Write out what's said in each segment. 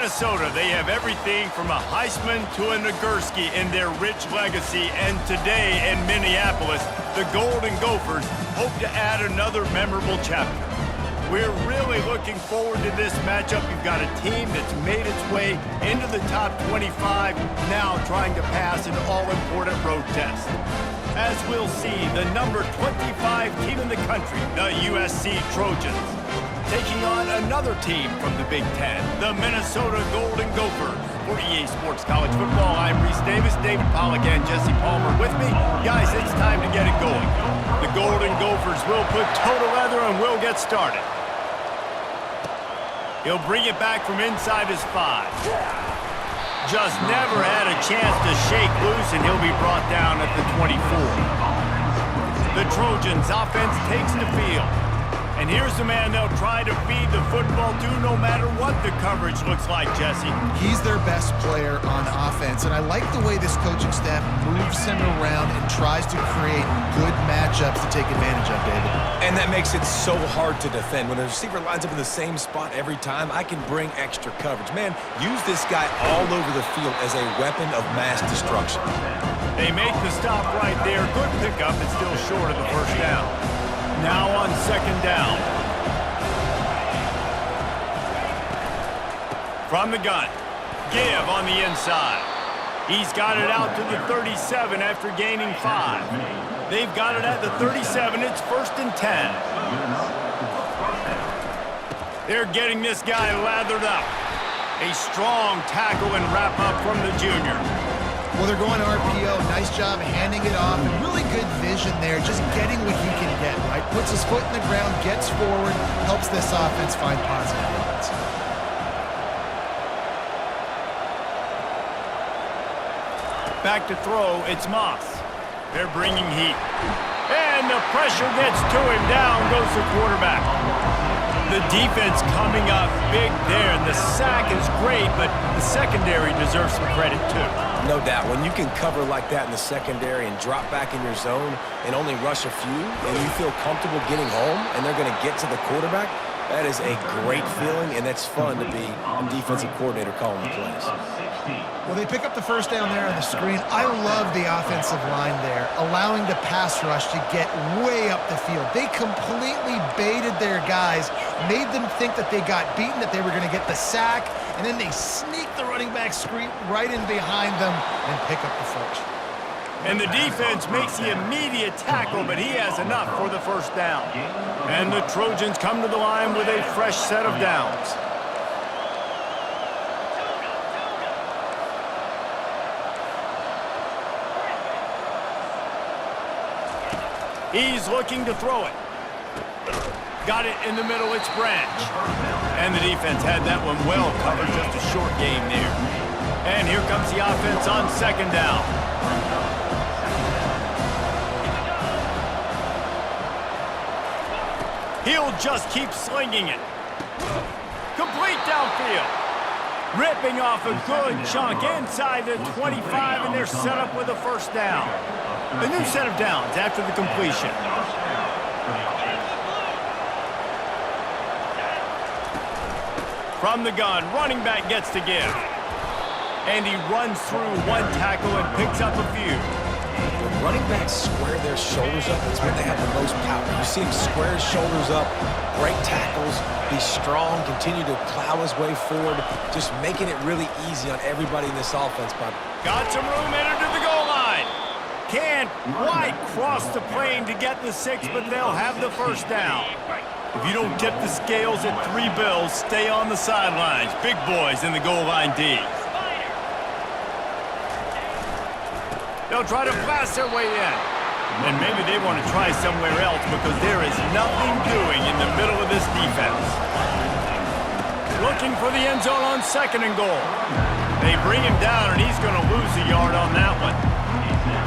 Minnesota, they have everything from a Heisman to a Nagurski in their rich legacy, and today in Minneapolis, the Golden Gophers hope to add another memorable chapter. We're really looking forward to this matchup. You've got a team that's made its way into the top 25, now trying to pass an all-important road test. As we'll see, the number 25 team in the country, the USC Trojans, taking on another team from the Big Ten, the Minnesota Golden Gophers. For EA Sports College Football, I'm Reese Davis, David Pollack, and Jesse Palmer with me. Guys, it's time to get it going. The Golden Gophers will put toe to leather and we'll get started. He'll bring it back from inside his 5. Just never had a chance to shake loose, and he'll be brought down at the 24. The Trojans' offense takes the field. And here's the man they'll try to feed the football to no matter what the coverage looks like, Jesse. He's their best player on offense, and I like the way this coaching staff moves him around and tries to create good matchups to take advantage of, David. And that makes it so hard to defend. When the receiver lines up in the same spot every time, I can bring extra coverage. Man, use this guy all over the field as a weapon of mass destruction. They make the stop right there. Good pickup, but still short of the first down. Now on second down. From the gun. Give on the inside. He's got it out to the 37 after gaining 5. They've got it at the 37. It's 1st and 10. They're getting this guy lathered up. A strong tackle and wrap up from the junior. Well, they're going RPO. Nice job handing it off. And really good vision there, just getting what he can get, right? Puts his foot in the ground, gets forward, helps this offense find positive yards. Back to throw, it's Moss. They're bringing heat. And the pressure gets to him. Down goes the quarterback. The defense coming up big there, and the sack is great, but the secondary deserves some credit too. No doubt. When you can cover like that in the secondary and drop back in your zone and only rush a few, and you feel comfortable getting home, and they're going to get to the quarterback, that is a great feeling, and that's fun to be a defensive coordinator calling the plays. Well, they pick up the first down there on the screen. I love the offensive line there, allowing the pass rush to get way up the field. They completely baited their guys, made them think that they got beaten, that they were going to get the sack, and then they sneak the running back screen right in behind them and pick up the first. And the defense makes the immediate tackle, but he has enough for the first down. And the Trojans come to the line with a fresh set of downs. He's looking to throw it. Got it in the middle, it's Branch. And the defense had that one well covered, just a short game there. And here comes the offense on second down. He'll just keep slinging it. Complete downfield. Ripping off a good chunk inside the 25, and they're set up with a first down. A new set of downs after the completion. From the gun, running back gets to give. And he runs through one tackle and picks up a few. When running backs square their shoulders up, that's when they have the most power. You see him square his shoulders up, break tackles, be strong, continue to plow his way forward, just making it really easy on everybody in this offense. Got some room headed to the goal line. Can't quite cross the plane to get the 6, but they'll have the first down. If you don't tip the scales at 3 bills, stay on the sidelines. Big boys in the goal line D. They'll try to blast their way in. And maybe they want to try somewhere else because there is nothing doing in the middle of this defense. Looking for the end zone on second and goal. They bring him down, and he's going to lose a yard on that one.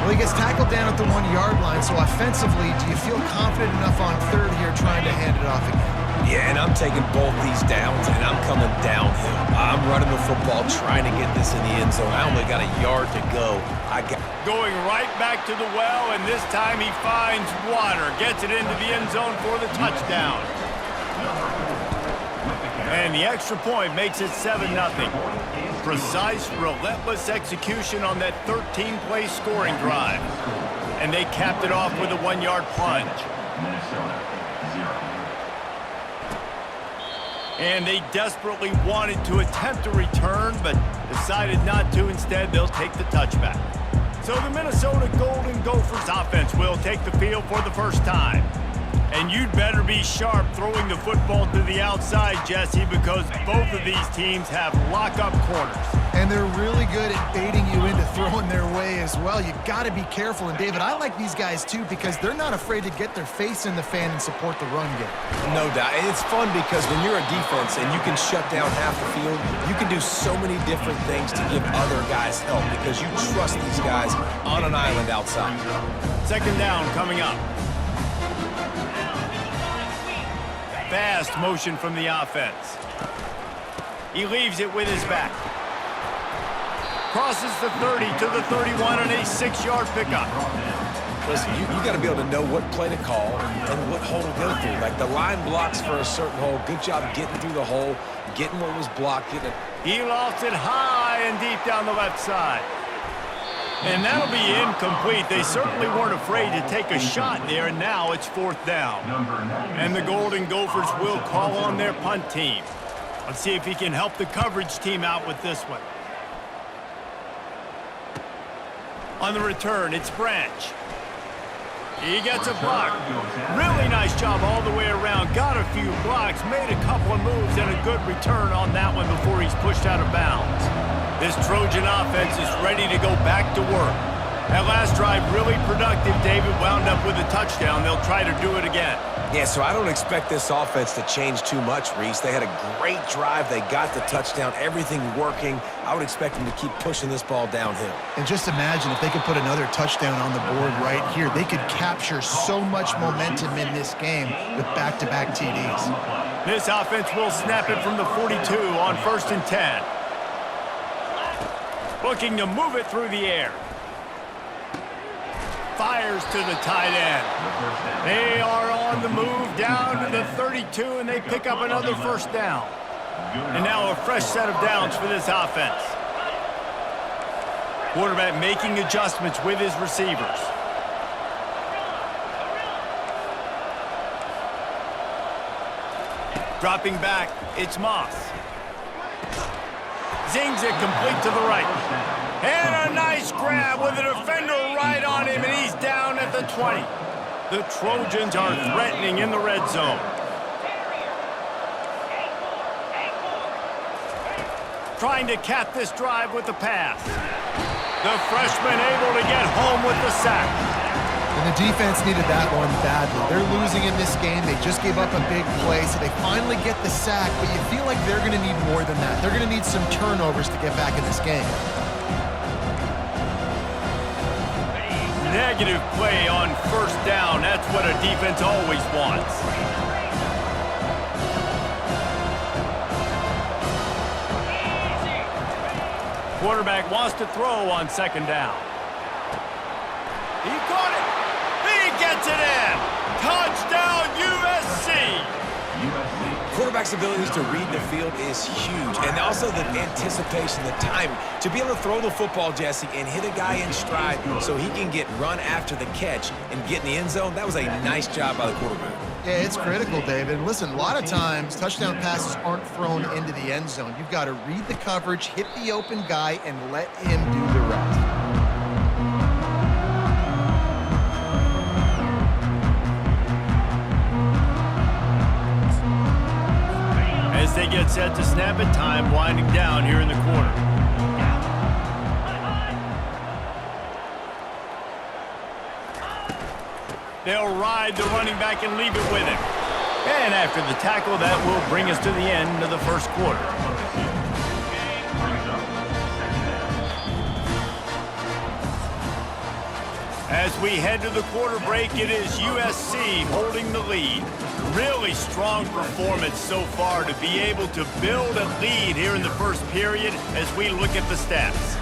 Well, he gets tackled down at the 1-yard line, so offensively, do you feel confident enough on third here trying to hand it off again? Yeah, and I'm taking both these downs, and I'm coming downhill. I'm running the football, trying to get this in the end zone. I only got a yard to go. Going right back to the well, and this time he finds water. Gets it into the end zone for the touchdown. And the extra point makes it 7-0. Precise, relentless execution on that 13-play scoring drive. And they capped it off with a 1-yard plunge. And they desperately wanted to attempt a return, but decided not to. Instead, they'll take the touchback. So the Minnesota Golden Gophers offense will take the field for the first time. And you'd better be sharp throwing the football to the outside, Jesse, because both of these teams have lock-up corners. And they're really good at baiting you into throwing their way as well. You got to be careful. And, David, I like these guys, too, because they're not afraid to get their face in the fan and support the run game. No doubt. And it's fun because when you're a defense and you can shut down half the field, you can do so many different things to give other guys help because you trust these guys on an island outside. Second down coming up. Fast motion from the offense. He leaves it with his back. Crosses the 30 to the 31 on a 6-yard pickup. Listen, you got to be able to know what play to call and what hole to go through. Like the line blocks for a certain hole. Good job getting through the hole, getting what was blocked. Getting it. He lofts it high and deep down the left side. And that'll be incomplete. They certainly weren't afraid to take a shot there, and now it's 4th down. And the Golden Gophers will call on their punt team. Let's see if he can help the coverage team out with this one. On the return, it's Branch. He gets a block. Really nice job all the way around. Got a few blocks, made a couple of moves, and a good return on that one before he's pushed out of bounds. This Trojan offense is ready to go back to work. That last drive really productive. David wound up with a touchdown. They'll try to do it again. Yeah, so I don't expect this offense to change too much, Reese. They had a great drive. They got the touchdown. Everything working. I would expect them to keep pushing this ball downhill. And just imagine if they could put another touchdown on the board right here. They could capture so much momentum in this game with back-to-back TDs. This offense will snap it from the 42 on 1st and 10. Looking to move it through the air. Fires to the tight end. They are on the move down to the 32, and they pick up another 1st down. And now a fresh set of downs for this offense. Quarterback making adjustments with his receivers. Dropping back, it's Moss. Zings it complete to the right. And a nice grab with a defender right on him, and he's down at the 20. The Trojans are threatening in the red zone. Trying to cap this drive with the pass. The freshman able to get home with the sack. And the defense needed that one badly. They're losing in this game. They just gave up a big play, so they finally get the sack, but you feel like they're going to need more than that. They're going to need some turnovers to get back in this game. Negative play on 1st down. That's what a defense always wants. Quarterback wants to throw on 2nd down. He caught it. He gets it in. Touchdown, USC. Quarterback's abilities to read the field is huge, and also the anticipation, the time to be able to throw the football, Jesse, and hit a guy in stride so he can get run after the catch and get in the end zone. That was a nice job by the quarterback. Yeah, it's critical, David. Listen, a lot of times touchdown passes aren't thrown into the end zone. You've got to read the coverage, hit the open guy, and let him do the rest. As they get set to snap it, time winding down here in the quarter. They'll ride the running back and leave it with him. And after the tackle, that will bring us to the end of the 1st quarter. As we head to the quarter break, it is USC holding the lead. Really strong performance so far to be able to build a lead here in the 1st period as we look at the stats.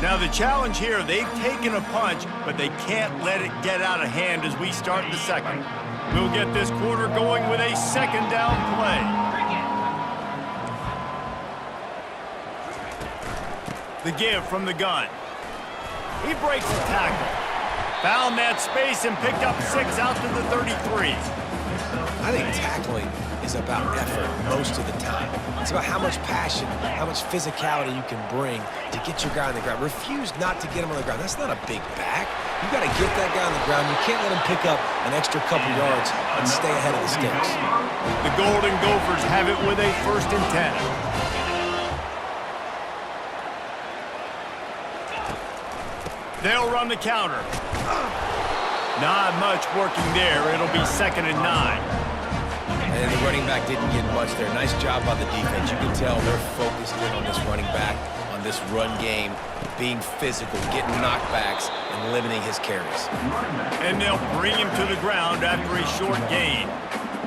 Now the challenge here, they've taken a punch, but they can't let it get out of hand as we start the 2nd. We'll get this quarter going with a second down play. The give from the gun. He breaks the tackle. Found that space and picked up 6 out to the 33. I think tackling is about effort most of the time. It's about how much passion, how much physicality you can bring to get your guy on the ground. Refuse not to get him on the ground. That's not a big back. You got to get that guy on the ground. You can't let him pick up an extra couple yards and stay ahead of the sticks. The Golden Gophers have it with a 1st and 10. They'll run the counter. Not much working there. It'll be 2nd and 9. And the running back didn't get much there. Nice job by the defense. You can tell they're focused in on this running back, on this run game, being physical, getting knockbacks, and limiting his carries. And they'll bring him to the ground after a short gain.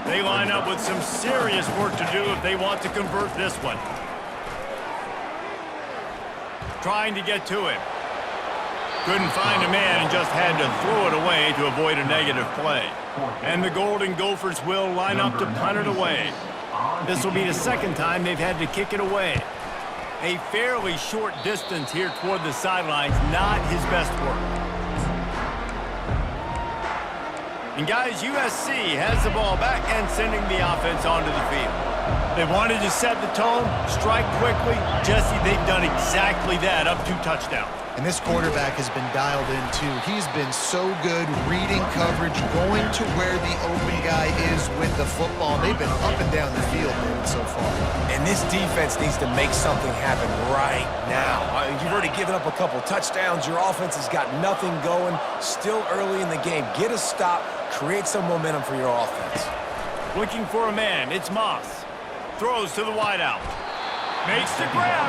They line up with some serious work to do if they want to convert this one. Trying to get to him. Couldn't find a man and just had to throw it away to avoid a negative play. And the Golden Gophers will line up to punt it away. This will be the 2nd time they've had to kick it away. A fairly short distance here toward the sidelines, not his best work. And guys, USC has the ball back and sending the offense onto the field. They wanted to set the tone, strike quickly. Jesse, they've done exactly that, up 2 touchdowns. And this quarterback has been dialed in, too. He's been so good reading coverage, going to where the open guy is with the football. They've been up and down the field so far. And this defense needs to make something happen right now. You've already given up a couple touchdowns. Your offense has got nothing going. Still early in the game. Get a stop. Create some momentum for your offense. Looking for a man. It's Moss. Throws to the wideout. Makes the grab.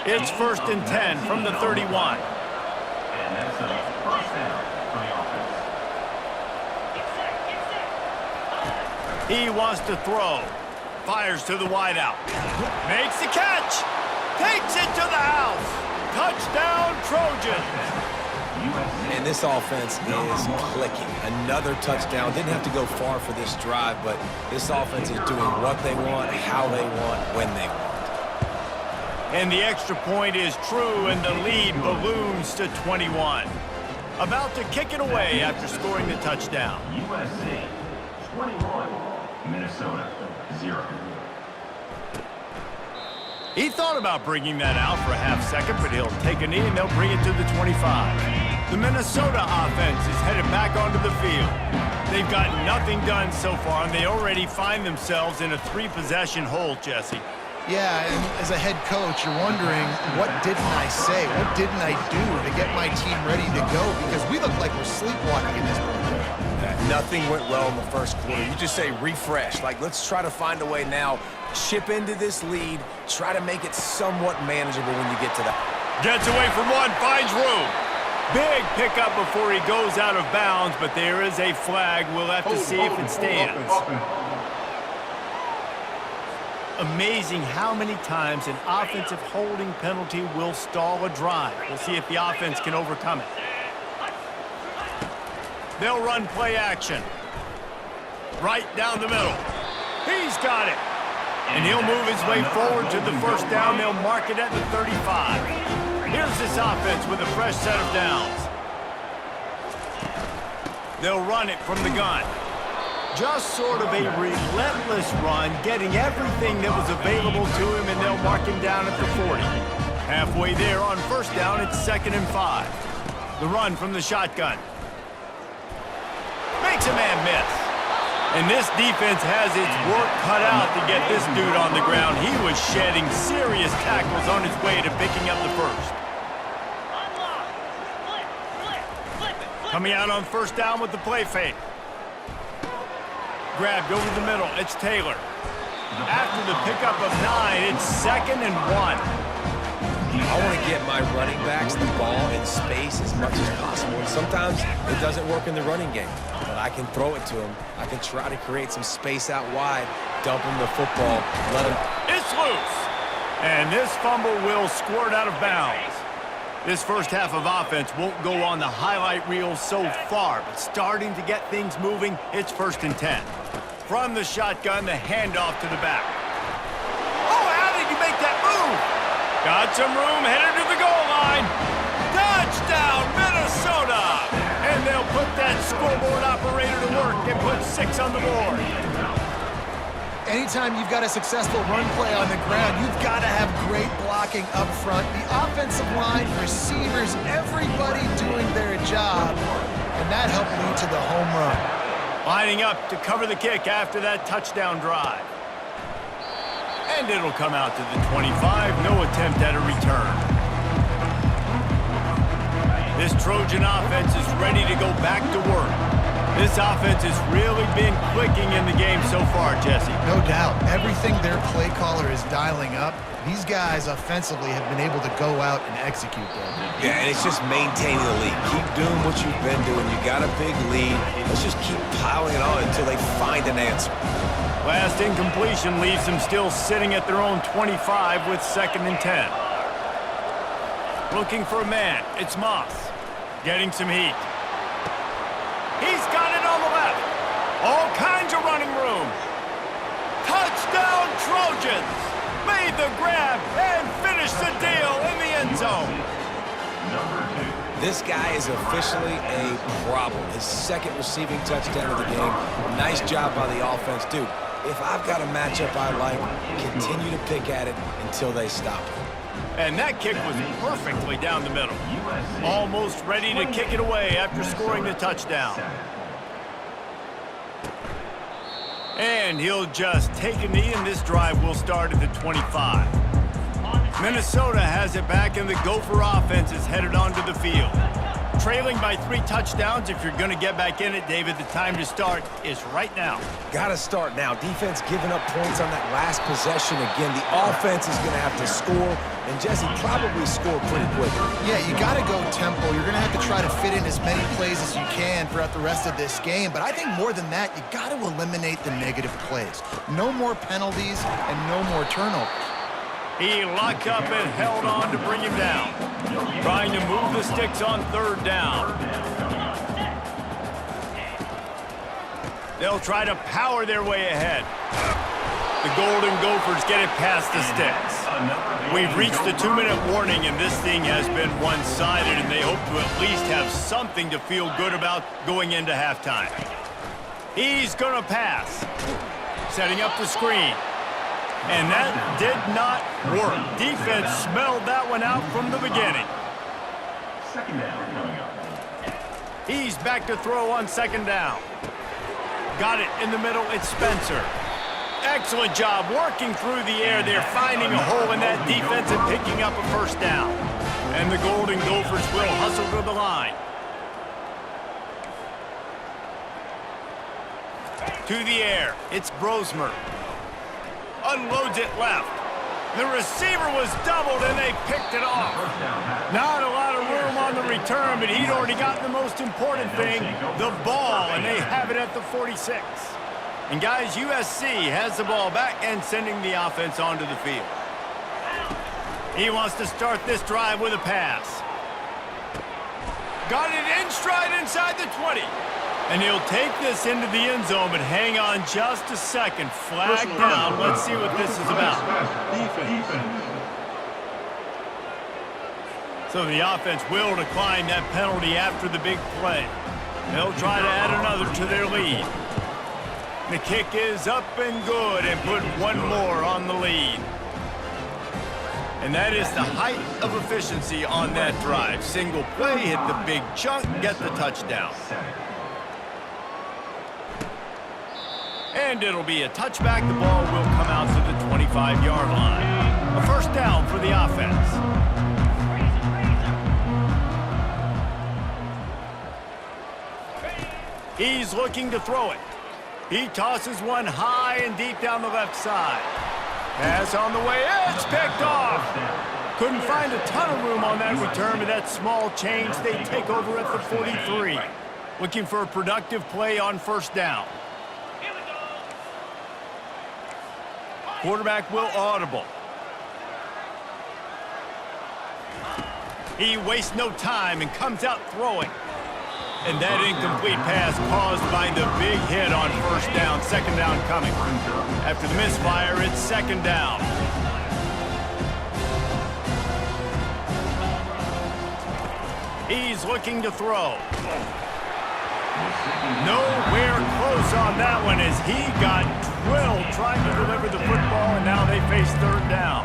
It's 1st and 10 from the 31. And that's a 1st down for the offense. He wants to throw. Fires to the wideout. Makes the catch. Takes it to the house. Touchdown, Trojans. And this offense is clicking. Another touchdown. Didn't have to go far for this drive, but this offense is doing what they want, how they want, when they want. And the extra point is true, and the lead balloons to 21. About to kick it away after scoring the touchdown. USC 21, Minnesota 0. He thought about bringing that out for a half second, but he'll take a knee and they'll bring it to the 25. The Minnesota offense is headed back onto the field. They've got nothing done so far, and they already find themselves in a 3-possession hole, Jesse. Yeah, and as a head coach, you're wondering, what didn't I say? What didn't I do to get my team ready to go? Because we look like we're sleepwalking in this one. Nothing went well in the 1st quarter. You just say refresh. Like, let's try to find a way now. Chip into this lead. Try to make it somewhat manageable when you get to that. Gets away from one, finds room. Big pickup before he goes out of bounds, but there is a flag. We'll have to see if it stands. Amazing how many times an offensive holding penalty will stall a drive. We'll see if the offense can overcome it. They'll run play action. Right down the middle. He's got it. And he'll move his way forward to the 1st down. They'll mark it at the 35. Here's this offense with a fresh set of downs. They'll run it from the gun. Just sort of a relentless run, getting everything that was available to him, and they'll mark him down at the 40. Halfway there on 1st down, it's 2nd and 5. The run from the shotgun. Makes a man miss. And this defense has its work cut out to get this dude on the ground. He was shedding serious tackles on his way to picking up the 1st. Coming out on 1st down with the play fake. Grabbed over the middle. It's Taylor. After the pickup of 9, it's 2nd and 1. I want to get my running backs the ball in space as much as possible. And sometimes it doesn't work in the running game. But I can throw it to him. I can try to create some space out wide, dump him the football, let him... It's loose. And this fumble will squirt out of bounds. This first half of offense won't go on the highlight reel so far, but starting to get things moving, it's 1st and 10. From the shotgun, the handoff to the back. Oh, how did you make that move? Got some room, headed to the goal line. Touchdown, Minnesota! And they'll put that scoreboard operator to work and put 6 on the board. Anytime you've got a successful run play on the ground, you've got to have great blocking up front. The offensive line, receivers, everybody doing their job, and that helped lead to the home run. Lining up to cover the kick after that touchdown drive. And it'll come out to the 25, no attempt at a return. This Trojan offense is ready to go back to work. This offense has really been clicking in the game so far, Jesse. No doubt. Everything their play caller is dialing up, these guys offensively have been able to go out and execute them. Yeah, and it's just maintaining the lead. Keep doing what you've been doing. You got a big lead. Let's just keep piling it on until they find an answer. Last incompletion leaves them still sitting at their own 25 with 2nd and 10. Looking for a man. It's Moss. Getting some heat. He's got it on the left. All kinds of running room. Touchdown, Trojans! Made the grab and finished the deal in the end zone. This guy is officially a problem. His 2nd receiving touchdown of the game. Nice job by the offense. Dude, if I've got a matchup I like, continue to pick at it until they stop it. And that kick was perfectly down the middle. Almost ready to kick it away after scoring the touchdown. And he'll just take a knee, and this drive will start at the 25. Minnesota has it back, and the Gopher offense is headed onto the field. Trailing by 3 touchdowns. If you're going to get back in it, David, the time to start is right now. Got to start now. Defense giving up points on that last possession again. The offense is going to have to score, and Jesse probably score pretty quick. Yeah, you got to go tempo. You're going to have to try to fit in as many plays as you can throughout the rest of this game. But I think more than that, you got to eliminate the negative plays. No more penalties and no more turnovers. He locked up and held on to bring him down. Trying to move the sticks on 3rd down. They'll try to power their way ahead. The Golden Gophers get it past the sticks. We've reached the 2-minute warning, and this thing has been one-sided, and they hope to at least have something to feel good about going into halftime. He's going to pass. Setting up the screen. And that did not work. Defense smelled that one out from the beginning. 2nd down coming up. He's back to throw on 2nd down. Got it in the middle. It's Spencer. Excellent job working through the air there, finding a hole in that defense and picking up a 1st down. And the Golden Gophers will hustle to the line. To the air. It's Brosmer. Unloads it left. The receiver was doubled, and they picked it off. Not a lot of room on the return, but he'd already gotten the most important thing, the ball, and they have it at the 46. And guys, USC has the ball back and sending the offense onto the field. He wants to start this drive with a pass. Got it in stride inside the 20. And he'll take this into the end zone, but hang on just a second. Flag down. Let's see what this is about. So the offense will decline that penalty after the big play. They'll try to add another to their lead. The kick is up and good and put one more on the lead. And that is the height of efficiency on that drive. Single play, hit the big chunk, get the touchdown. And it'll be a touchback. The ball will come out to the 25-yard line. A 1st down for the offense. He's looking to throw it. He tosses one high and deep down the left side. Pass on the way. It's picked off. Couldn't find a ton of room on that return, but that small change, they take over at the 43. Looking for a productive play on 1st down. Quarterback will audible. He wastes no time and comes out throwing. And that incomplete pass caused by the big hit on first down, second down coming. After the misfire, it's second down. He's looking to throw. Nowhere close on that one as he got drilled trying to deliver the football, and now they face third down.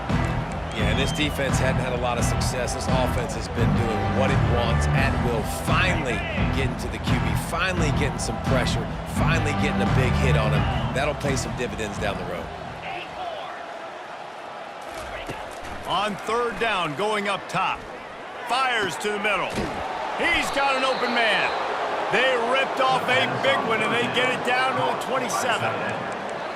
Yeah, this defense hadn't had a lot of success. This offense has been doing what it wants at will. Finally getting to the QB, finally getting some pressure, finally getting a big hit on him. That'll pay some dividends down the road. On third down, going up top. Fires to the middle. He's got an open man. They ripped off a big one, and they get it down to a 27.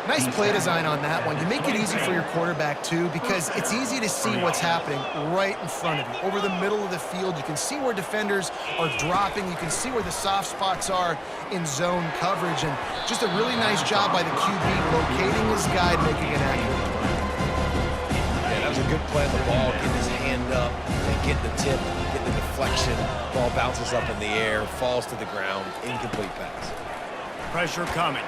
Nice play design on that one. You make it easy for your quarterback, too, because it's easy to see what's happening right in front of you. Over the middle of the field, you can see where defenders are dropping. You can see where the soft spots are in zone coverage. And just a really nice job by the QB locating his guy and making an accurate play. Yeah, that was a good play on the ball, getting his hand up and getting the tip, getting the deflection. Ball bounces up in the air, falls to the ground, incomplete pass. Pressure coming.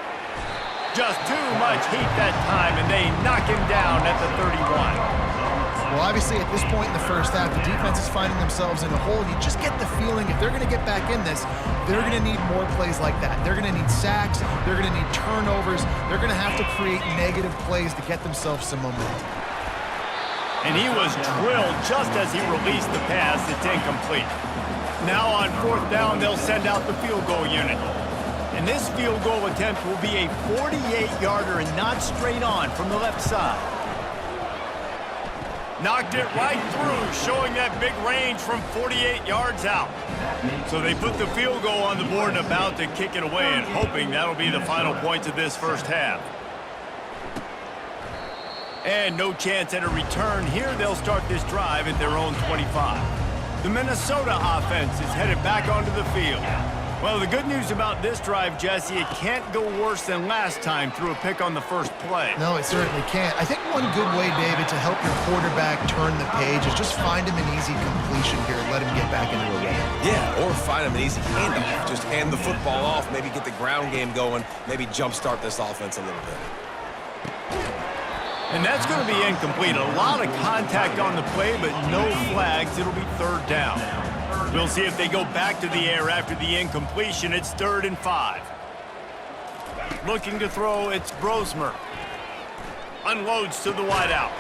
Just too much heat that time, and they knock him down at the 31. Well, obviously, at this point in the first half, the defense is finding themselves in a hole. You just get the feeling if they're going to get back in this, they're going to need more plays like that. They're going to need sacks. They're going to need turnovers. They're going to have to create negative plays to get themselves some momentum. And he was drilled just as he released the pass. It's incomplete. Now on fourth down, they'll send out the field goal unit. And this field goal attempt will be a 48-yarder and not straight on from the left side. Knocked it right through, showing that big range from 48 yards out. So they put the field goal on the board and about to kick it away, and hoping that'll be the final points of this first half. And no chance at a return. Here they'll start this drive at their own 25. The Minnesota offense is headed back onto the field. Well, the good news about this drive, Jesse, it can't go worse than last time through a pick on the first play. No, it certainly can't. I think one good way, David, to help your quarterback turn the page is just find him an easy completion here and let him get back into a run. Yeah, or find him an easy handoff. Just hand the football off, maybe get the ground game going, maybe jumpstart this offense a little bit. And that's going to be incomplete. A lot of contact on the play, but no flags. It'll be third down. We'll see if they go back to the air after the incompletion. It's 3rd and 5. Looking to throw, it's Brosmer. Unloads to the wideout.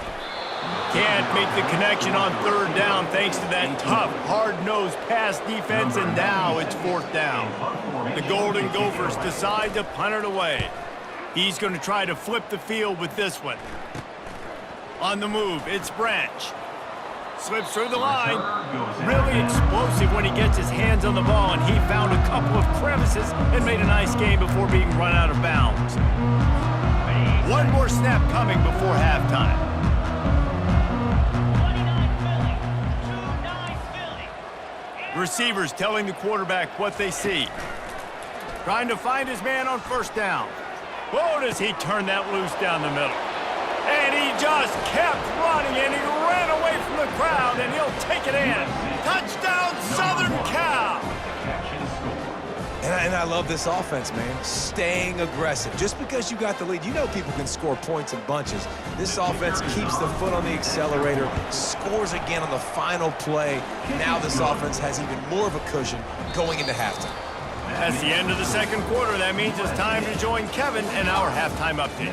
Can't make the connection on third down thanks to that tough, hard-nosed pass defense, and now it's 4th down. The Golden Gophers decide to punt it away. He's going to try to flip the field with this one. On the move, it's Branch. Slips through the line. Really explosive when he gets his hands on the ball, and he found a couple of crevices and made a nice game before being run out of bounds. One more snap coming before halftime. Receivers telling the quarterback what they see. Trying to find his man on first down. Whoa, does he turn that loose down the middle. And he just kept running, and he ran away from the crowd, and he'll take it in. Touchdown, Southern Cal! And I love this offense, man. Staying aggressive. Just because you got the lead, you know people can score points in bunches. This offense keeps the foot on the accelerator, scores again on the final play. Now this offense has even more of a cushion going into halftime. That's the end of the second quarter. That means it's time to join Kevin in our halftime update.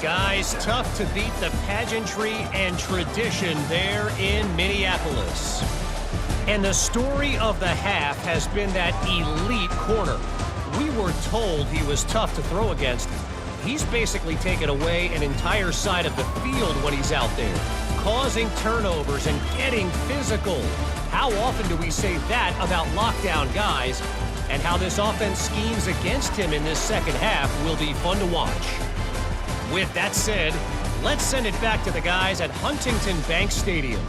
Guys, tough to beat the pageantry and tradition there in Minneapolis. And the story of the half has been that elite corner. We were told he was tough to throw against. He's basically taken away an entire side of the field when he's out there, causing turnovers and getting physical. How often do we say that about lockdown guys? And how this offense schemes against him in this second half will be fun to watch. With that said, let's send it back to the guys at Huntington Bank Stadium.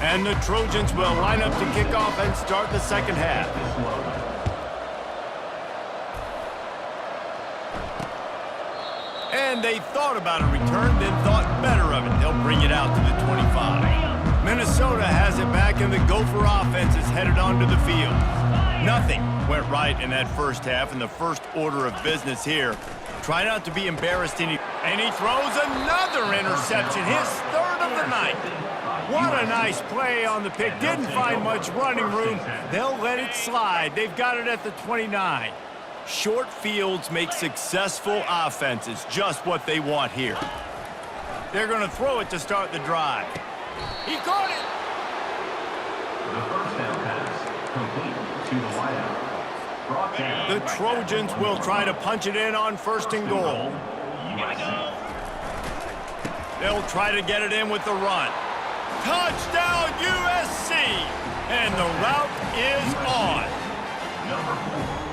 And the Trojans will line up to kick off and start the second half. And they thought about a return, then thought better of it. They'll bring it out to the 25. Minnesota has it back, and the Gopher offense is headed onto the field. Nothing went right in that first half, and the first order of business here. Try not to be embarrassed, and he throws another interception, his third of the night. What a nice play on the pick. Didn't find much running room. They'll let it slide. They've got it at the 29. Short fields make successful offenses just what they want here. They're going to throw it to start the drive. He caught it. The first down pass complete to the wideout. Brought down. The Trojans will try to punch it in on first and goal. They'll try to get it in with the run. Touchdown USC! And the route is on.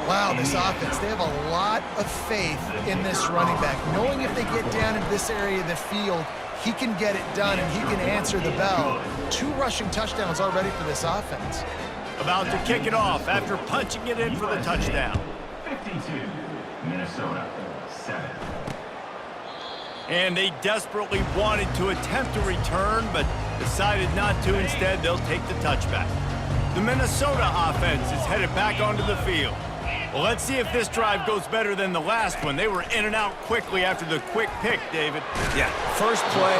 Wow, this offense, they have a lot of faith in this running back. Knowing if they get down in this area of the field, he can get it done and he can answer the bell. 2 rushing touchdowns already for this offense. About to kick it off after punching it in for the touchdown. 52, Minnesota, 7. And they desperately wanted to attempt a return, but decided not to. Instead, they'll take the touchback. The Minnesota offense is headed back onto the field. Well, let's see if this drive goes better than the last one. They were in and out quickly after the quick pick, David. Yeah, first play,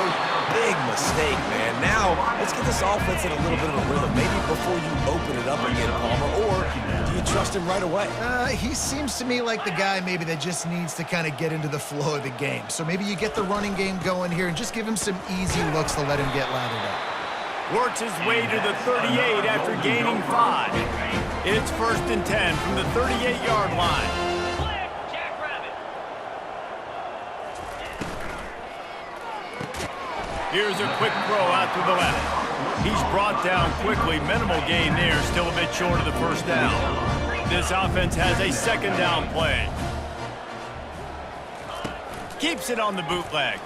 big mistake, man. Now, let's get this offense in a little bit of a rhythm. Maybe before you open it up again, Palmer, or do you trust him right away? He seems to me like the guy maybe that just needs to kind of get into the flow of the game. So maybe you get the running game going here and just give him some easy looks to let him get lathered up. Works his way to the 38 after gaining 5. It's first and 10 from the 38-yard line. Here's a quick throw out to the left. He's brought down quickly. Minimal gain there, still a bit short of the first down. This offense has a second down play. Keeps it on the bootleg.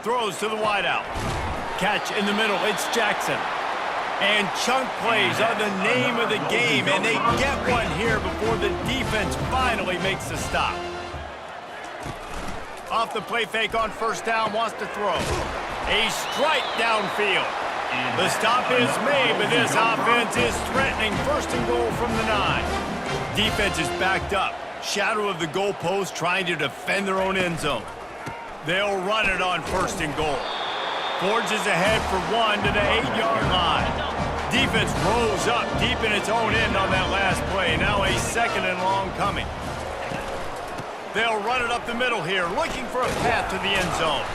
Throws to the wideout. Catch in the middle, it's Jackson. And chunk plays are the name of the game, and they get one here before the defense finally makes a stop. Off the play fake on first down, wants to throw. A strike downfield. The stop is made, but this offense is threatening first and goal from the 9. Defense is backed up. Shadow of the goalpost trying to defend their own end zone. They'll run it on first and goal. Forges ahead for 1 to the 8-yard line. Defense rose up deep in its own end on that last play. Now a second and long coming. They'll run it up the middle here, looking for a path to the end zone.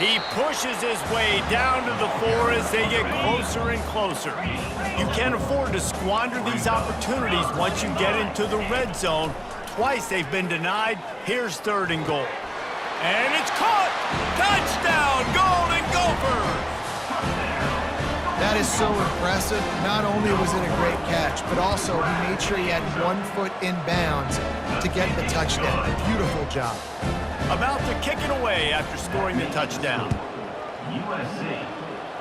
He pushes his way down to the 4 as they get closer and closer. You can't afford to squander these opportunities once you get into the red zone. Twice they've been denied. Here's third and goal. And it's caught! Touchdown, Golden Gophers! That is so impressive. Not only was it a great catch, but also he made sure he had 1 foot in bounds to get the touchdown. Beautiful job. About to kick it away after scoring the touchdown. USC,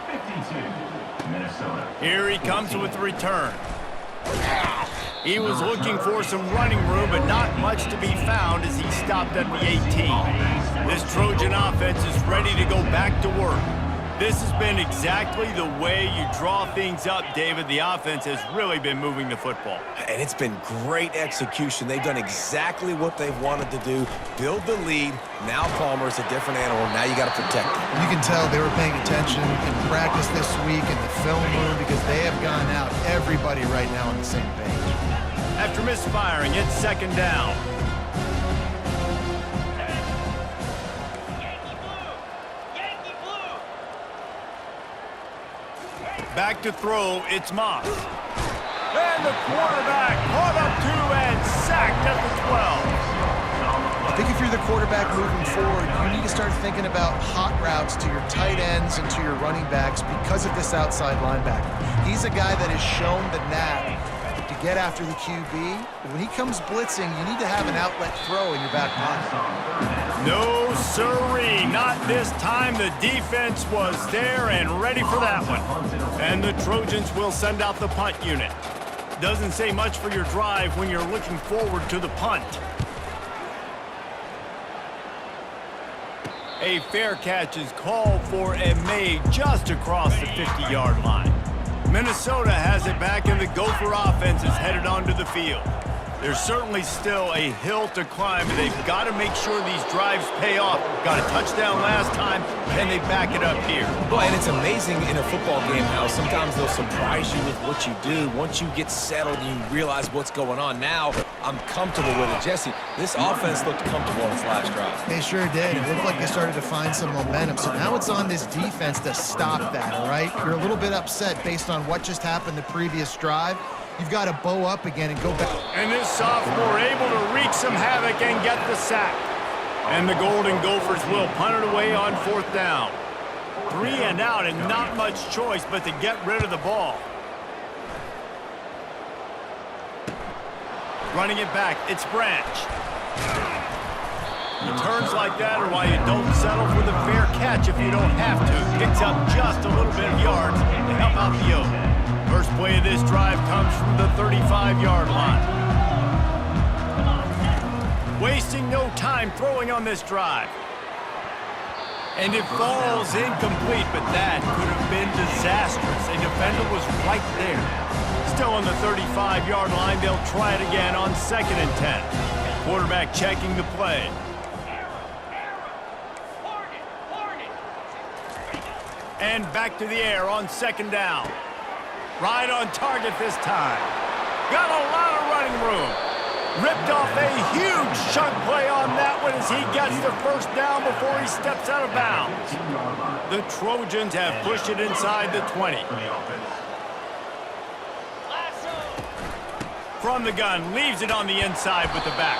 52, Minnesota. Here he comes with the return. He was looking for some running room, but not much to be found as he stopped at the 18. This Trojan offense is ready to go back to work. This has been exactly the way you draw things up, David. The offense has really been moving the football. And it's been great execution. They've done exactly what they've wanted to do. Build the lead. Now Palmer's a different animal. Now you got to protect him. You can tell they were paying attention in practice this week in the film room because they have gone out, everybody right now on the same page. After misfiring, it's second down. Back to throw, it's Moss. And the quarterback caught up to and sacked at the 12. I think if you're the quarterback moving forward, you need to start thinking about hot routes to your tight ends and to your running backs because of this outside linebacker. He's a guy that has shown the knack to get after the QB. When he comes blitzing, you need to have an outlet throw in your back pocket. No sirree, not this time. The defense was there and ready for that one. And the Trojans will send out the punt unit. Doesn't say much for your drive when you're looking forward to the punt. A fair catch is called for and made just across the 50-yard line. Minnesota has it back, and the Gopher offense is headed onto the field. There's certainly still a hill to climb, and they've got to make sure these drives pay off. Got a touchdown last time, and they back it up here. Well, and it's amazing in a football game how sometimes they'll surprise you with what you do. Once you get settled and you realize what's going on, now I'm comfortable with it. Jesse, this offense looked comfortable on its last drive. They sure did. It looked like they started to find some momentum. So now it's on this defense to stop that, all right? You're a little bit upset based on what just happened the previous drive. You've got to bow up again and go back. And this sophomore able to wreak some havoc and get the sack. And the Golden Gophers will punt it away on 4th down. 3 and out, and not much choice but to get rid of the ball. Running it back, it's Branch. Returns like that are why you don't settle for the fair catch if you don't have to. Picks up just a little bit of yards to help out the Oak. First play of this drive comes from the 35-yard line. Wasting no time throwing on this drive. And it falls incomplete, but that could have been disastrous. A defender was right there. Still on the 35-yard line, they'll try it again on 2nd and 10. Quarterback checking the play. And back to the air on 2nd down. Right on target this time. Got a lot of running room. Ripped off a huge chunk play on that one as he gets the first down before he steps out of bounds. The Trojans have pushed it inside the 20. From the gun, leaves it on the inside with the back.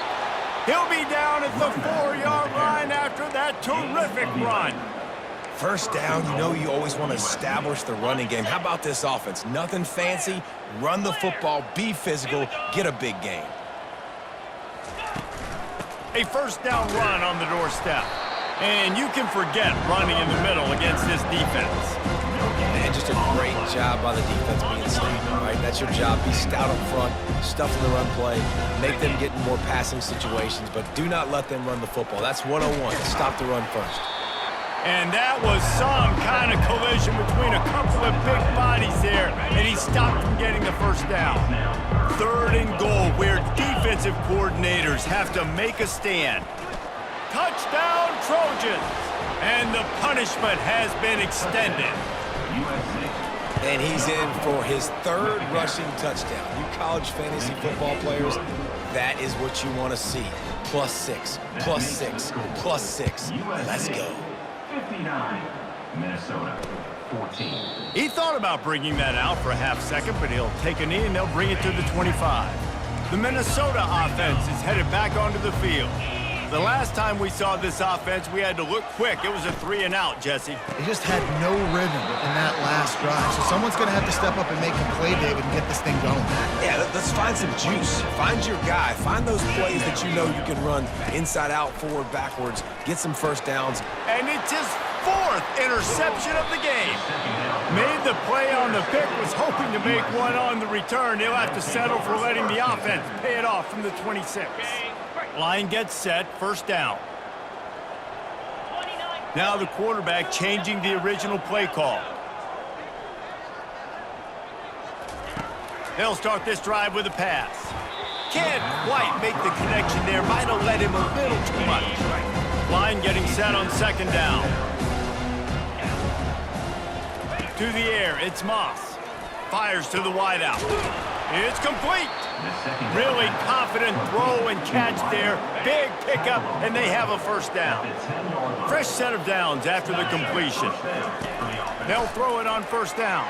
He'll be down at the 4-yard line after that terrific run. First down, you know you always want to establish the running game. How about this offense? Nothing fancy. Run the football, be physical, get a big gain. A first down run on the doorstep. And you can forget running in the middle against this defense. And just a great job by the defense being stout, right? That's your job. Be stout up front, stuff in the run play, make them get in more passing situations, but do not let them run the football. That's 101. Stop the run first. And that was some kind of collision between a couple of big bodies there, and he stopped from getting the first down. 3rd and goal, where defensive coordinators have to make a stand. Touchdown, Trojans! And the punishment has been extended. And he's in for his 3rd rushing touchdown. You college fantasy football players, that is what you want to see. +6, +6, +6. Let's go. 59, Minnesota, 14. He thought about bringing that out for a half second, but he'll take a knee and they'll bring it to the 25. The Minnesota offense is headed back onto the field. The last time we saw this offense, we had to look quick. It was a 3 and out, Jesse. They just had no rhythm in that last drive. So someone's going to have to step up and make a play, David, and get this thing going. Yeah, let's find some juice. Find your guy. Find those plays that you know you can run inside out, forward, backwards. Get some first downs. And it's his 4th interception of the game. Made the play on the pick, was hoping to make one on the return. He'll have to settle for letting the offense pay it off from the 26. Line gets set, first down. Now the quarterback changing the original play call. They'll start this drive with a pass. Can't quite make the connection there. Might have led him a little too much. Line getting set on 2nd down. To the air, it's Moss. Fires to the wideout. It's complete. Really confident throw and catch there. Big pickup, and they have a first down. Fresh set of downs after the completion. They'll throw it on 1st down.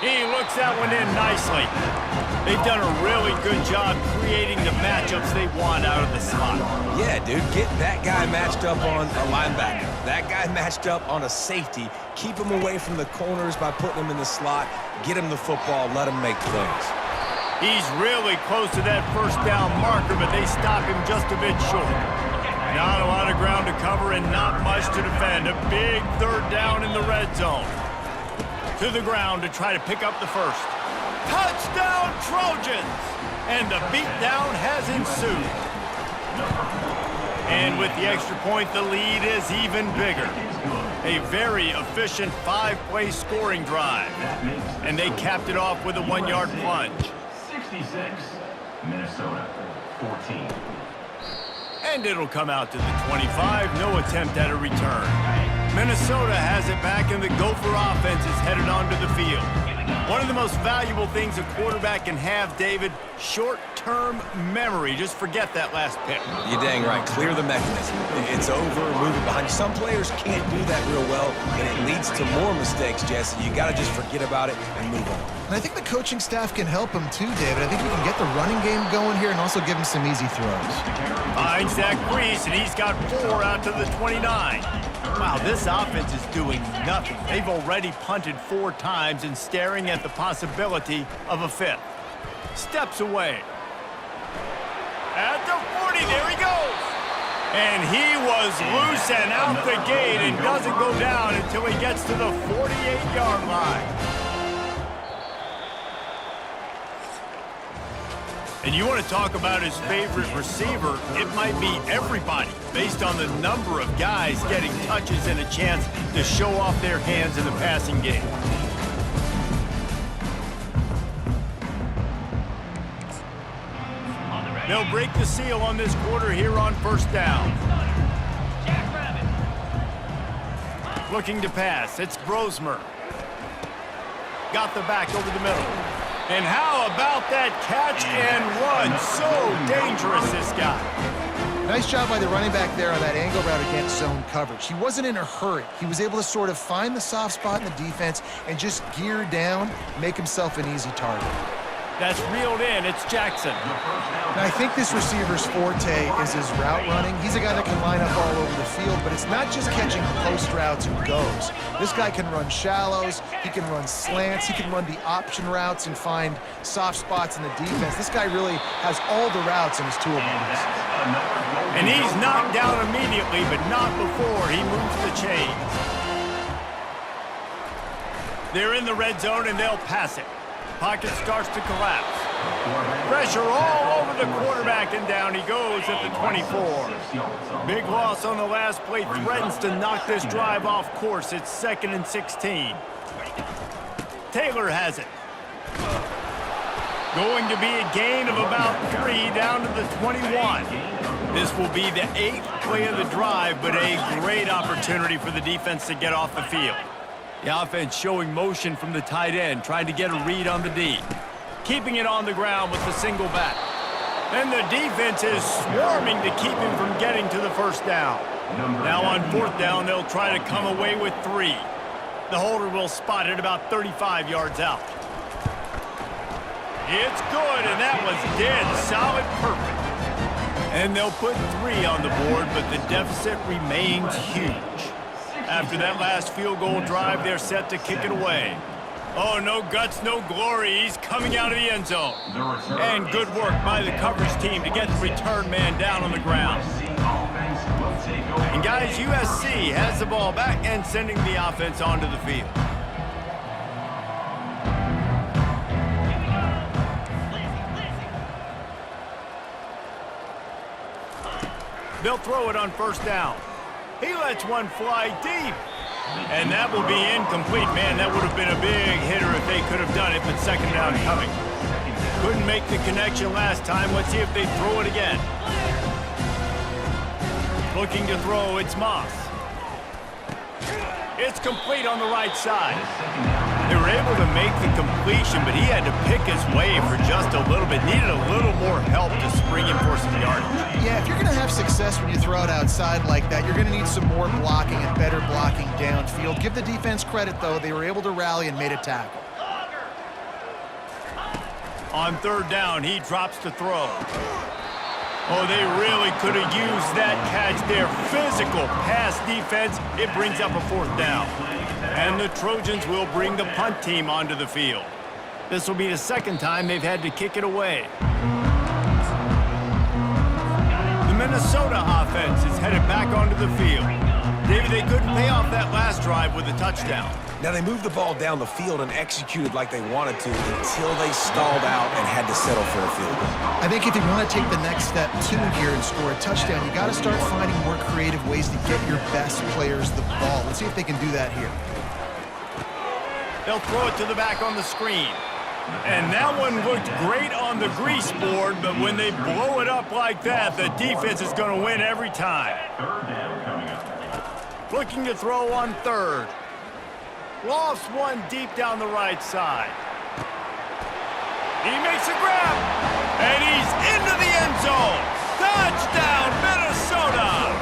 He looks that one in nicely. They've done a really good job creating the matchups they want out of the slot. Yeah, dude, get that guy matched up on a linebacker. That guy matched up on a safety. Keep him away from the corners by putting him in the slot. Get him the football, let him make plays. He's really close to that first down marker, but they stop him just a bit short. Not a lot of ground to cover and not much to defend. A big 3rd down in the red zone. To the ground to try to pick up the first. Touchdown, Trojans! And the beatdown has ensued. And with the extra point, the lead is even bigger. A very efficient 5-play scoring drive. And they capped it off with a 1-yard plunge. 66, Minnesota, 14. And it'll come out to the 25. No attempt at a return. Minnesota has it back, and the Gopher offense is headed onto the field. One of the most valuable things a quarterback can have, David, short-term memory. Just forget that last pick. You're dang right. Clear the mechanism. It's over, move it behind. Some players can't do that real well, and it leads to more mistakes, Jesse. You got to just forget about it and move on. And I think the coaching staff can help him too, David. I think we can get the running game going here and also give him some easy throws. Finds that crease, and he's got 4 out to the 29. Wow, this offense is doing nothing. They've already punted 4 times and staring at the possibility of a 5th. Steps away. At the 40, there he goes. And he was loose and out the gate and doesn't go down until he gets to the 48-yard line. And you want to talk about his favorite receiver, it might be everybody, based on the number of guys getting touches and a chance to show off their hands in the passing game. They'll break the seal on this quarter here on first down. Looking to pass, it's Brosmer. Got the back over the middle. And how about that catch and run? So dangerous, this guy. Nice job by the running back there on that angle route against zone coverage. He wasn't in a hurry. He was able to sort of find the soft spot in the defense and just gear down, make himself an easy target. That's reeled in. It's Jackson. Now, I think this receiver's forte is his route running. He's a guy that can line up all over the field, but it's not just catching post routes and goes. This guy can run shallows, he can run slants, he can run the option routes and find soft spots in the defense. This guy really has all the routes in his toolbox. And he's knocked down immediately, but not before he moves the chains. They're in the red zone, and they'll pass it. Pocket starts to collapse. Pressure all over the quarterback, and down he goes at the 24. Big loss on the last play threatens to knock this drive off course. It's 2nd and 16. Taylor has it. Going to be a gain of about 3 down to the 21. This will be the 8th play of the drive, but a great opportunity for the defense to get off the field. The offense showing motion from the tight end, trying to get a read on the D. Keeping it on the ground with the single back. And the defense is swarming to keep him from getting to the first down. Now on 4th down, they'll try to come away with 3. The holder will spot it about 35 yards out. It's good, and that was dead solid perfect. And they'll put 3 on the board, but the deficit remains huge. After that last field goal drive, they're set to kick it away. Oh, no guts, no glory. He's coming out of the end zone. And good work by the coverage team to get the return man down on the ground. And guys, USC has the ball back and sending the offense onto the field. They'll throw it on first down. He lets one fly deep. And that will be incomplete. Man, that would have been a big hitter if they could have done it, but 2nd down coming. Couldn't make the connection last time. Let's see if they throw it again. Looking to throw, it's Moss. It's complete on the right side. They were able to make the completion, but he had to pick his way for just a little bit. Needed a little more help to spring him for some yardage. Yeah, if you're going to have success when you throw it outside like that, you're going to need some more blocking and better blocking downfield. Give the defense credit, though. They were able to rally and made a tackle. On 3rd down, he drops to throw. Oh, they really could have used that catch there. Physical pass defense. It brings up a 4th down. And the Trojans will bring the punt team onto the field. This will be the 2nd time they've had to kick it away. The Minnesota offense is headed back onto the field. Maybe they couldn't pay off that last drive with a touchdown. Now, they moved the ball down the field and executed like they wanted to until they stalled out and had to settle for a field goal. I think if you want to take the next step too here and score a touchdown, you got to start finding more creative ways to get your best players the ball. Let's see if they can do that here. They'll throw it to the back on the screen. And that one looked great on the grease board, but when they blow it up like that, the defense is going to win every time. Third down coming up. Looking to throw on third. Lofts one deep down the right side. He makes a grab, and he's into the end zone. Touchdown, Minnesota!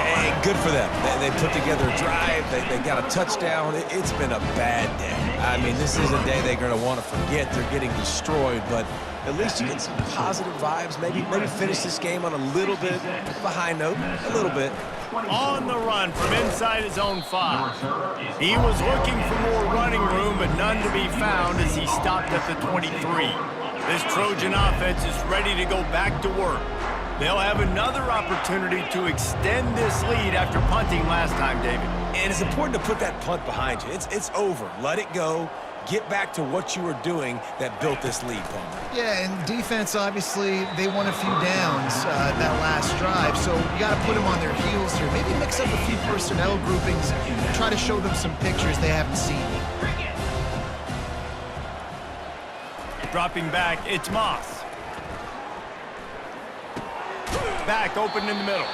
Hey, good for them. They put together a drive. They got a touchdown. It's been a bad day. I mean, this is a day they're going to want to forget. They're getting destroyed, but at least you get some positive vibes. Maybe finish this game on a little bit of a high note, a little bit. On the run from inside his own 5. He was looking for more running room, but none to be found as he stopped at the 23. This Trojan offense is ready to go back to work. They'll have another opportunity to extend this lead after punting last time, David. And it's important to put that punt behind you. It's over. Let it go. Get back to what you were doing that built this lead, Paul. Yeah, and defense, obviously, they won a few downs that last drive, so you got to put them on their heels here. Maybe mix up a few personnel groupings and try to show them some pictures they haven't seen. Dropping back, it's Moss. Back open in the middle.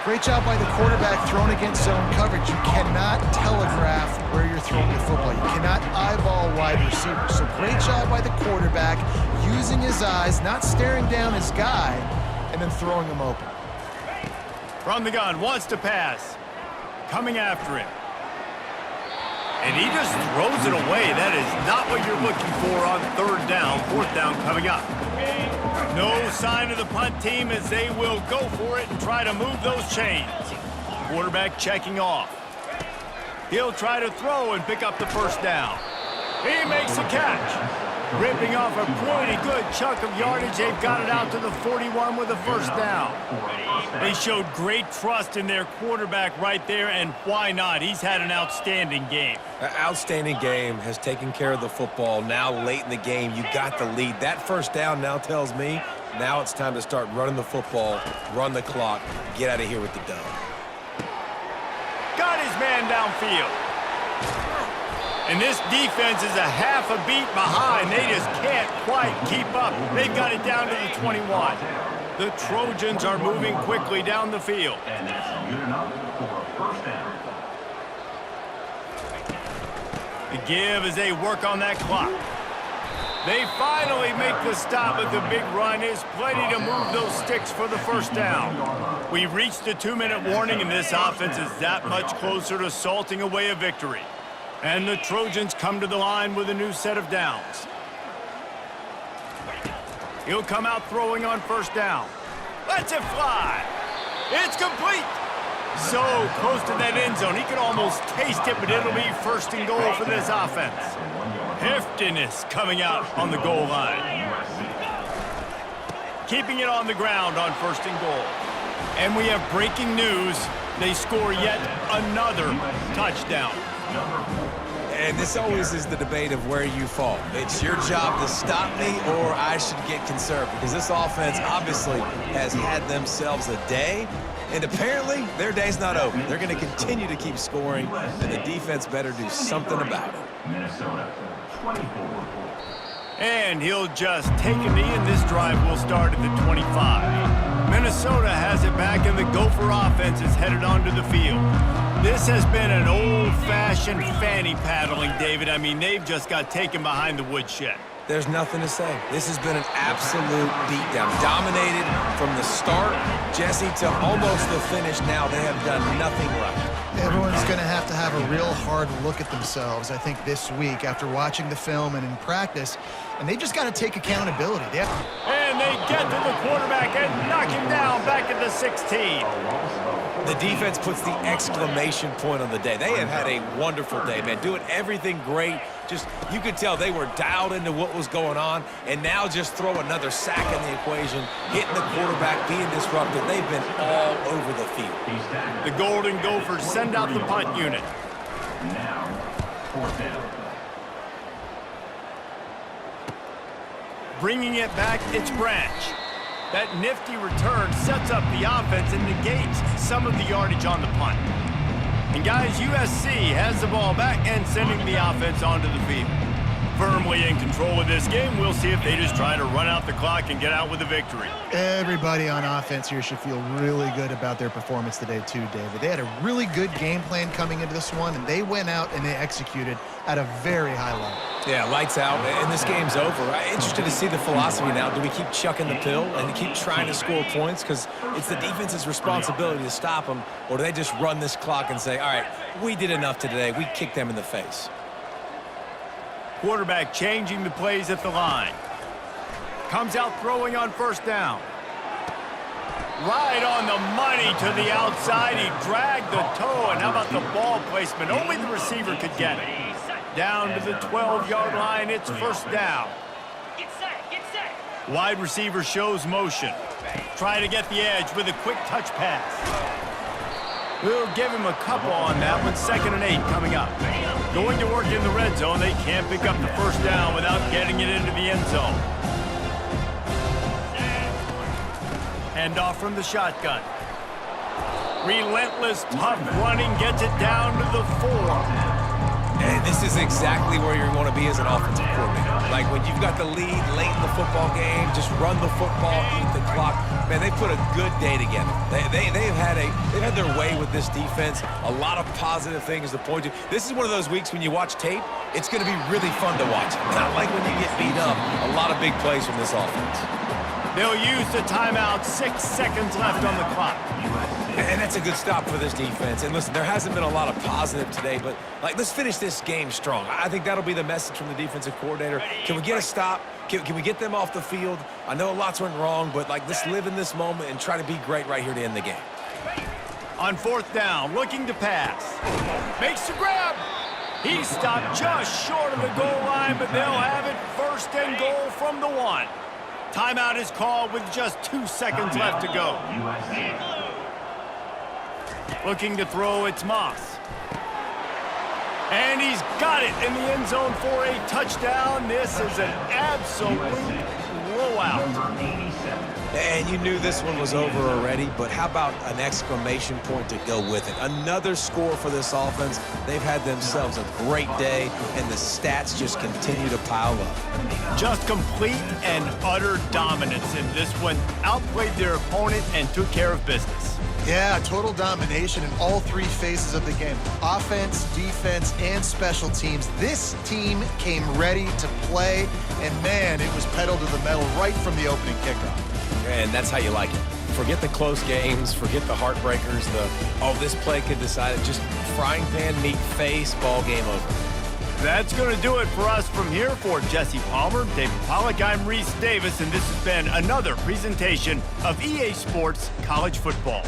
Great job by the quarterback throwing against zone coverage. You cannot telegraph where you're throwing the football. You cannot eyeball wide receivers. So great job by the quarterback using his eyes, not staring down his guy, and then throwing him open. From the gun, wants to pass. Coming after him. And he just throws it away. That is not what you're looking for on third down. Fourth down coming up. No sign of the punt team as they will go for it and try to move those chains. Quarterback checking off. He'll try to throw and pick up the first down. He makes a catch. Ripping off a pretty good chunk of yardage. They've got it out to the 41 with a first down. They showed great trust in their quarterback right there, and why not? He's had an outstanding game. An outstanding game, has taken care of the football. Now late in the game, you got the lead. That first down now tells me now it's time to start running the football, run the clock, get out of here with the dub. Got his man downfield. And this defense is a half a beat behind. They just can't quite keep up. They've got it down to the 21. The Trojans are moving quickly down the field. And that's good enough for a first down. The give as they work on that clock. They finally make the stop, but the big run is plenty to move those sticks for the first down. We've reached the 2-minute warning, and this offense is that much closer to salting away a victory. And the Trojans come to the line with a new set of downs. He'll come out throwing on first down. Lets it fly. It's complete. So close to that end zone. He could almost taste it, but it'll be first and goal for this offense. Heftiness coming out on the goal line. Keeping it on the ground on first and goal. And we have breaking news. They score yet another touchdown. And this always is the debate of where you fall. It's your job to stop me, or I should get conserved, because this offense obviously has had themselves a day, and apparently their day's not over. They're going to continue to keep scoring, and the defense better do something about it. Minnesota, 24. And he'll just take a knee, and this drive will start at the 25. Minnesota has it back, and the Gopher offense is headed onto the field. This has been an old-fashioned fanny paddling, David. I mean, they've just got taken behind the woodshed. There's nothing to say. This has been an absolute beatdown. Dominated from the start, Jesse, to almost the finish now. They have done nothing right. Everyone's going to have a real hard look at themselves, I think, this week after watching the film and in practice, and they just got to take accountability. And and they get to the quarterback and knock him down back at the 16. The defense puts the exclamation point on the day. They have had a wonderful day, man, doing everything great. Just, you could tell they were dialed into what was going on, and now just throw another sack in the equation, hitting the quarterback, being disrupted. They've been all over the field. The Golden Gophers send out the punt unit. Now, fourth down. Bringing it back, it's Branch. That nifty return sets up the offense and negates some of the yardage on the punt. And guys, USC has the ball back and sending the offense onto the field. Firmly in control of this game, we'll see if they just try to run out the clock and get out with a victory. Everybody on offense here should feel really good about their performance today too, David. They had a really good game plan coming into this one, and they went out and they executed at a very high level. Yeah, lights out, and this game's over. I'm interested to see the philosophy now. Do we keep chucking the pill and keep trying to score points? Because it's the defense's responsibility to stop them, or do they just run this clock and say, all right, we did enough today. We kicked them in the face. Quarterback changing the plays at the line. Comes out throwing on first down. Right on the money to the outside. He dragged the toe, and how about the ball placement? Only the receiver could get it. Down to the 12-yard line, it's first down. Get set, get set. Wide receiver shows motion. Try to get the edge with a quick touch pass. We'll give him a couple on that one. 2nd and 8 coming up. Going to work in the red zone. They can't pick up the first down without getting it into the end zone. Hand off from the shotgun. Relentless, tough running gets it down to the 4. And this is exactly where you want to be as an offensive coordinator. Like when you've got the lead late in the football game, just run the football, eat the clock. Man, they put a good day together. They've had their way with this defense. A lot of positive things to point to. This is one of those weeks when you watch tape, it's going to be really fun to watch. Not like when you get beat up. A lot of big plays from this offense. They'll use the timeout. 6 seconds left on the clock. And that's a good stop for this defense. And listen, there hasn't been a lot of positive today, but like, let's finish this game strong. I think that'll be the message from the defensive coordinator. Can we get a stop? Can we get them off the field? I know lots went wrong, but like, let's live in this moment and try to be great right here to end the game. On fourth down, looking to pass. Makes the grab. He stopped just short of the goal line, but they'll have it 1st and goal from the 1. Timeout is called with just 2 seconds left to go. Looking to throw, it's Moss. And he's got it in the end zone for a touchdown. This is an absolute blowout. And you knew this one was over already, but how about an exclamation point to go with it? Another score for this offense. They've had themselves a great day, and the stats just continue to pile up. Just complete and utter dominance in this one. Outplayed their opponent and took care of business. Yeah, total domination in all 3 phases of the game. Offense, defense, and special teams. This team came ready to play, and man, it was pedal to the metal right from the opening kickoff. And that's how you like it. Forget the close games, forget the heartbreakers, this play could decide it. Just frying pan, meat face, ball game over. That's going to do it for us from here. For Jesse Palmer, David Pollack, I'm Reese Davis, and this has been another presentation of EA Sports College Football.